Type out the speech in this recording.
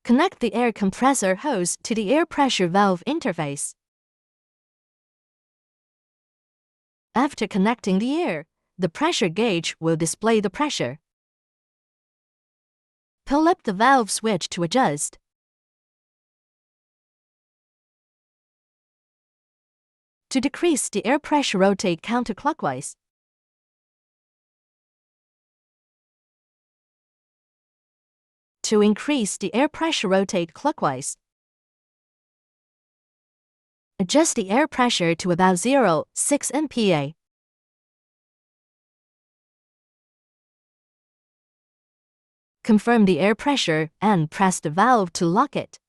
Connect the air compressor hose to the air pressure valve interface. After connecting the air, the pressure gauge will display the pressure. Pull up the valve switch to adjust. To decrease the air pressure, rotate counterclockwise. To increase the air pressure, rotate clockwise. Adjust the air pressure to about 0.6 MPa. Confirm the air pressure and press the valve to lock it.